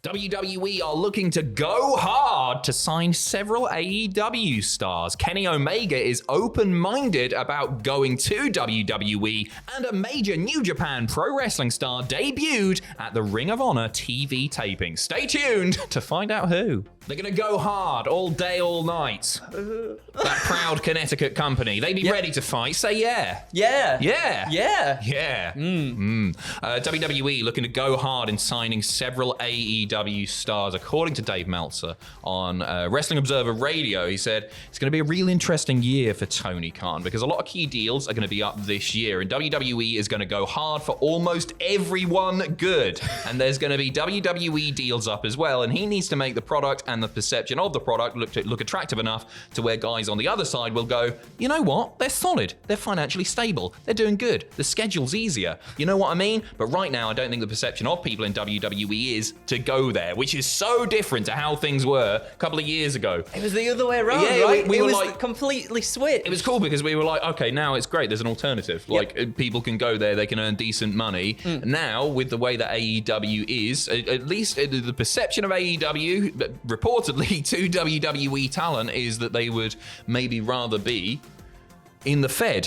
WWE are looking to go hard to sign several AEW stars. Kenny Omega is open-minded about going to WWE, and a major New Japan Pro Wrestling star debuted at the Ring of Honor TV taping. Stay tuned to find out who. They're going to go hard all day, all night. That proud Connecticut company. They be ready to fight. Say yeah. Yeah. Yeah. Yeah. Yeah. WWE looking to go hard in signing several AEW stars. According to Dave Meltzer on Wrestling Observer Radio, he said it's going to be a real interesting year for Tony Khan because a lot of key deals are going to be up this year, and WWE is going to go hard for almost everyone good. And there's going to be WWE deals up as well, and he needs to make the product and the perception of the product look attractive enough to where guys on the other side will go, you know what, they're solid, they're financially stable, they're doing good, the schedule's easier, you know what I mean? But right now I don't think the perception of people in WWE is to go there, which is so different to how things were a couple of years ago. It was the other way around, yeah, right? We it were was like, completely switched. It was cool because we were like, okay, now it's great, there's an alternative. Yep. Like, people can go there, they can earn decent money. Now, with the way that AEW is, at least the perception of AEW, reportedly to WWE talent, is that they would maybe rather be in the Fed.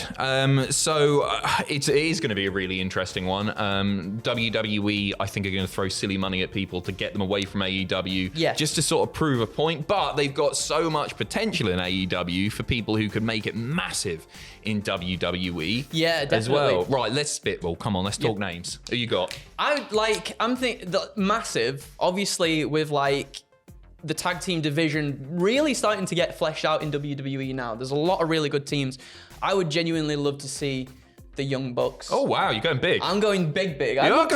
So it is going to be a really interesting one. WWE, I think, are going to throw silly money at people to get them away from AEW, just to sort of prove a point. But they've got so much potential in AEW for people who could make it massive in WWE. Yeah, definitely. As well. Right, let's spitball. Come on, let's talk names. Who you got? I'm thinking that massive, obviously, with like the tag team division really starting to get fleshed out in WWE now. There's a lot of really good teams. I would genuinely love to see the Young Bucks. Oh wow, you're going big. I'm going big. I want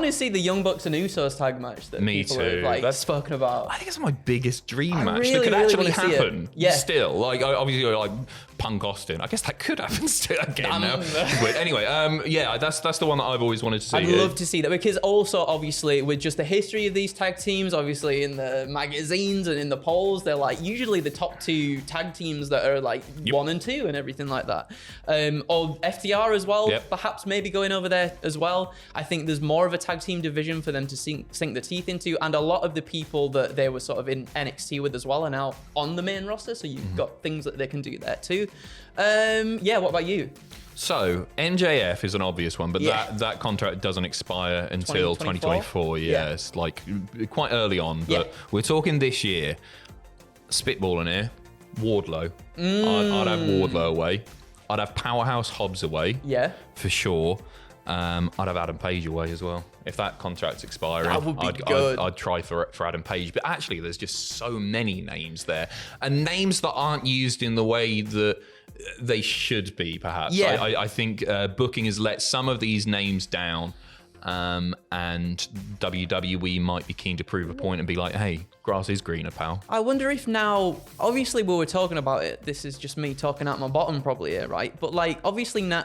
to see the Young Bucks and Usos tag match that Me people too. have spoken about. I think it's my biggest dream match really, that could really actually wanna see it. happen. Yeah. Still, like obviously, like Punk Austin. I guess that could happen still again now. But anyway, yeah, that's the one that I've always wanted to see. I'd love to see that because also obviously with just the history of these tag teams, obviously in the magazines and in the polls, they're like usually the top two tag teams that are like 1 and 2 and everything like that. Or FTR as well. Perhaps maybe going over there as well. I think there's more of a tag team division for them to sink the teeth into, and a lot of the people that they were sort of in NXT with as well are now on the main roster, so you've got things that they can do there too. Yeah, what about you? So MJF is an obvious one, but that contract doesn't expire until 2024. Yeah, it's like quite early on, but we're talking this year. Spitballing here, Wardlow. I'd have Wardlow away. I'd have Powerhouse Hobbs away. Yeah. For sure. I'd have Adam Page away as well. If that contract's expiring, that would be good. I'd try for Adam Page. But actually, there's just so many names there. And names that aren't used in the way that they should be, perhaps. Yeah. I think booking has let some of these names down. And WWE might be keen to prove a point and be like, hey, grass is greener, pal. I wonder if now, obviously we were talking about it, this is just me talking out my bottom probably here, right? But like, obviously now,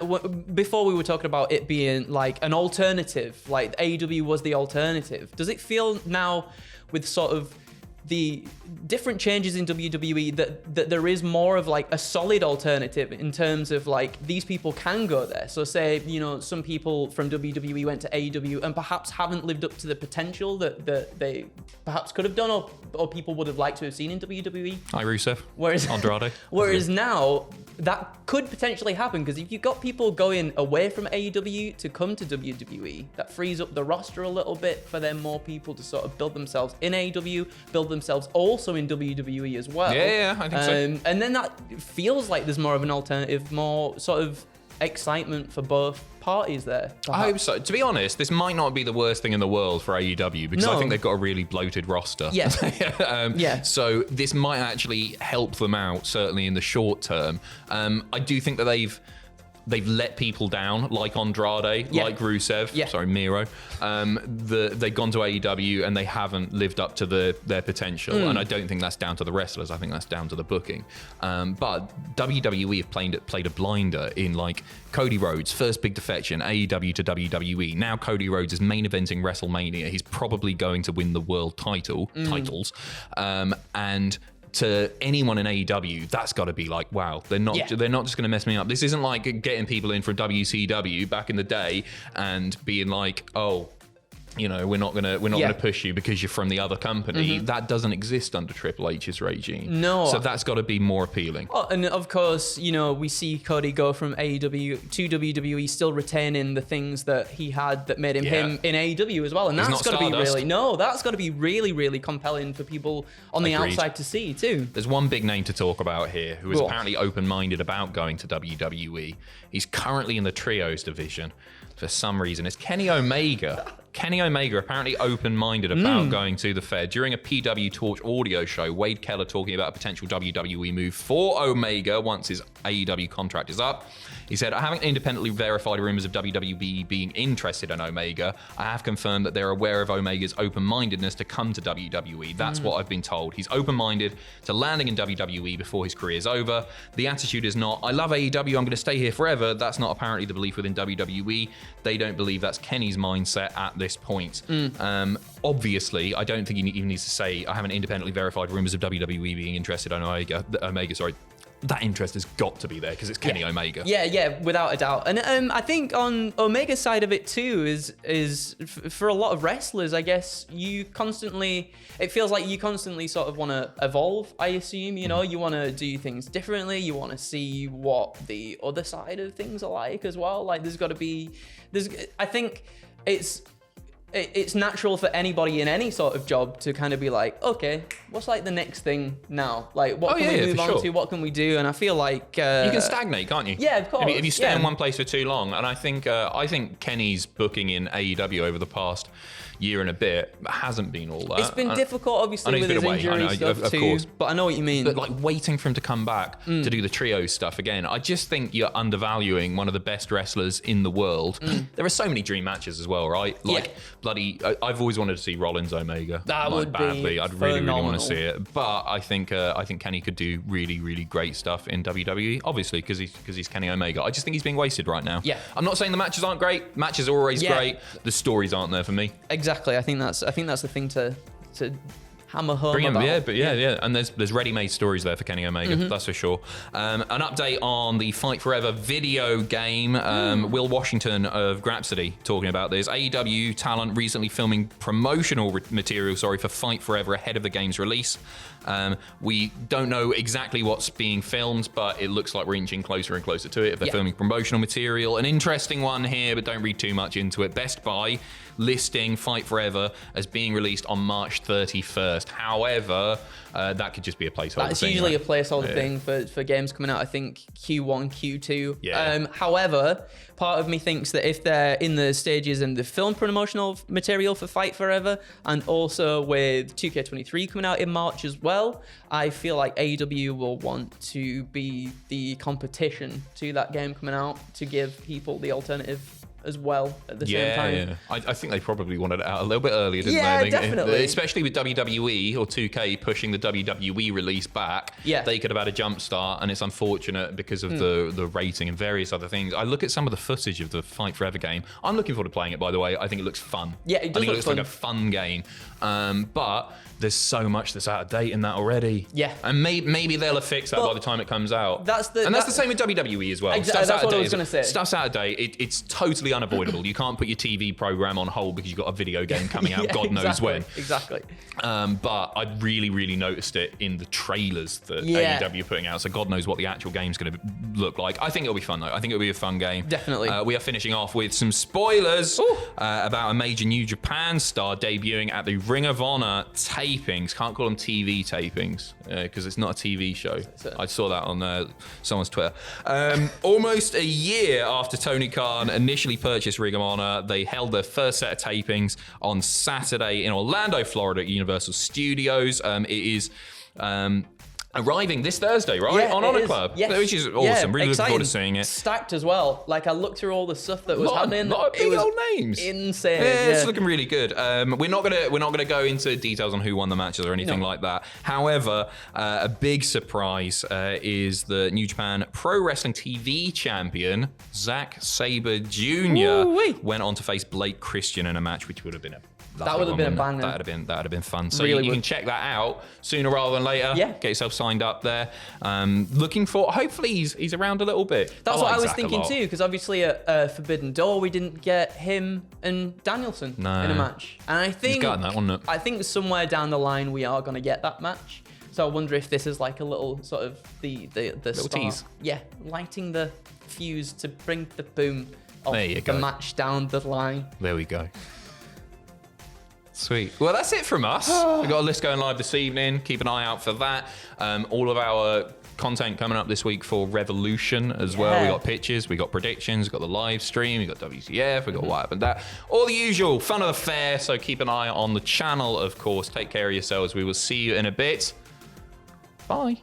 before we were talking about it being like an alternative, like AEW was the alternative. Does it feel now with sort of the different changes in WWE that there is more of like a solid alternative in terms of like these people can go there? So say, you know, some people from WWE went to AEW and perhaps haven't lived up to the potential that they perhaps could have done or people would have liked to have seen in WWE. Hi, Rusev. Whereas Andrade. Whereas now that could potentially happen because if you've got people going away from AEW to come to WWE, that frees up the roster a little bit for then more people to sort of build themselves in AEW, build themselves also in WWE as well. Yeah, I think so. And then that feels like there's more of an alternative, more sort of excitement for both parties there. Perhaps. I hope so. To be honest, this might not be the worst thing in the world for AEW because I think they've got a really bloated roster. Yeah. So this might actually help them out, certainly in the short term. I do think that they've let people down, like Andrade, like Rusev, sorry, Miro. They've gone to AEW and they haven't lived up to their potential. And I don't think that's down to the wrestlers. I think that's down to the booking. But WWE have played a blinder in like Cody Rhodes, first big defection, AEW to WWE. Now Cody Rhodes is main eventing WrestleMania. He's probably going to win the world titles. And to anyone in AEW, that's got to be like, wow, they're not just going to mess me up. This isn't like getting people in from WCW back in the day and being like, oh, we're not gonna push you because you're from the other company. That doesn't exist under Triple H's regime. No. So that's got to be more appealing. Oh, and of course, we see Cody go from AEW to WWE, still retaining the things that he had that made him him in AEW as well. And that's got to be that's got to be really, really compelling for people on the outside to see too. There's one big name to talk about here who is apparently open-minded about going to WWE. He's currently in the trios division for some reason. It's Kenny Omega. Kenny Omega apparently open-minded about going to the Fed. During a PW Torch audio show, Wade Keller talking about a potential WWE move for Omega once his AEW contract is up. He said, I haven't independently verified rumors of WWE being interested in Omega. I have confirmed that they're aware of Omega's open-mindedness to come to WWE. That's what I've been told. He's open-minded to landing in WWE before his career is over. The attitude is not, I love AEW, I'm going to stay here forever. That's not apparently the belief within WWE. They don't believe that's Kenny's mindset at this point. Obviously, I don't think he even needs to say, I haven't independently verified rumors of WWE being interested in Omega. That interest has got to be there because it's Kenny Omega. Yeah, without a doubt. And I think on Omega's side of it too is for a lot of wrestlers, I guess it feels like you constantly sort of want to evolve, I assume, you want to do things differently. You want to see what the other side of things are like as well. Like I think it's natural for anybody in any sort of job to kind of be like, okay, what's like the next thing now? Like, what can we move on to? What can we do? And I feel like you can stagnate, can't you? Yeah, of course. If you stay in one place for too long, and I think Kenny's booking in AEW over the past year and a bit hasn't been all that. It's been difficult, obviously, with his injury stuff too. Course. But I know what you mean. But like waiting for him to come back to do the trio stuff again, I just think you're undervaluing one of the best wrestlers in the world. There are so many dream matches as well, right? Like bloody, I've always wanted to see Rollins Omega. That would badly. be I'd really want to see it. But I think Kenny could do really, really great stuff in WWE. Obviously, because he's Kenny Omega. I just think he's being wasted right now. Yeah. I'm not saying the matches aren't great. Matches are always great. The stories aren't there for me. Exactly. I think that's the thing to hammer home about. And there's ready-made stories there for Kenny Omega, that's for sure. An update on the Fight Forever video game. Will Washington of Grapsody talking about this. AEW talent recently filming promotional material, for Fight Forever ahead of the game's release. We don't know exactly what's being filmed, but it looks like we're inching closer and closer to it if they're filming promotional material. An interesting one here, but don't read too much into it. Best Buy listing Fight Forever as being released on March 31st. However, that could just be a placeholder. That's usually a placeholder thing for games coming out, I think Q1, Q2. Yeah. However, part of me thinks that if they're in the stages and the film promotional material for Fight Forever, and also with 2K23 coming out in March as well, I feel like AEW will want to be the competition to that game coming out to give people the alternative as well at the same time. Yeah. I think they probably wanted it out a little bit earlier, didn't they? Yeah, definitely. Especially with WWE or 2K pushing the WWE release back. Yeah. They could have had a jump start, and it's unfortunate because of the rating and various other things. I look at some of the footage of the Fight Forever game. I'm looking forward to playing it, by the way. I think it looks fun. Yeah, it does. I think it looks like a fun game. But there's so much that's out of date in that already. Yeah. And maybe they'll have fixed that by the time it comes out. That's the same with WWE as well. Exactly, that's what I was going to say. Stuff's out of date. It's totally unavoidable. You can't put your TV program on hold because you've got a video game coming out God knows when. Exactly. But I really, really noticed it in the trailers that AEW are putting out. So God knows what the actual game's going to look like. I think it'll be fun, though. I think it'll be a fun game. Definitely. We are finishing off with some spoilers about a major New Japan star debuting at the Ring of Honor tapings. Can't call them TV tapings because it's not a TV show. I saw that on someone's Twitter. Almost a year after Tony Khan initially purchased Ring of Honor, they held their first set of tapings on Saturday in Orlando, Florida at Universal Studios. It is arriving this Thursday, right? On Honor Club. Yes. Which is awesome. Really looking forward to seeing it. Stacked as well. Like, I looked through all the stuff that was happening. A lot of big old names. Insane. Yeah, it's looking really good. We're not gonna go into details on who won the matches or anything like that. However, a big surprise is the New Japan Pro Wrestling TV champion, Zack Sabre Jr. went on to face Blake Christian in a match which would have been a That would have been a banger. That'd have been fun. So Really you would. can check that out sooner rather than later. Yeah. Get yourself signed up there. Looking for. Hopefully he's around a little bit. That's what I was thinking too. too, because obviously at Forbidden Door we didn't get him and Danielson in a match, and I think He's gotten that, wasn't it? I think somewhere down the line we are going to get that match. So I wonder if this is like a little sort of the start. tease. Yeah, lighting the fuse to bring the boom of There you the go. match down the line. There we go. Sweet. Well, that's it from us. We've got a list going live this evening. Keep an eye out for that. All of our content coming up this week for Revolution as well. We got pictures, we got predictions, we got the live stream, we got WTF, we got what happened that. All the usual fun of the fair. So keep an eye on the channel, of course. Take care of yourselves. We will see you in a bit. Bye.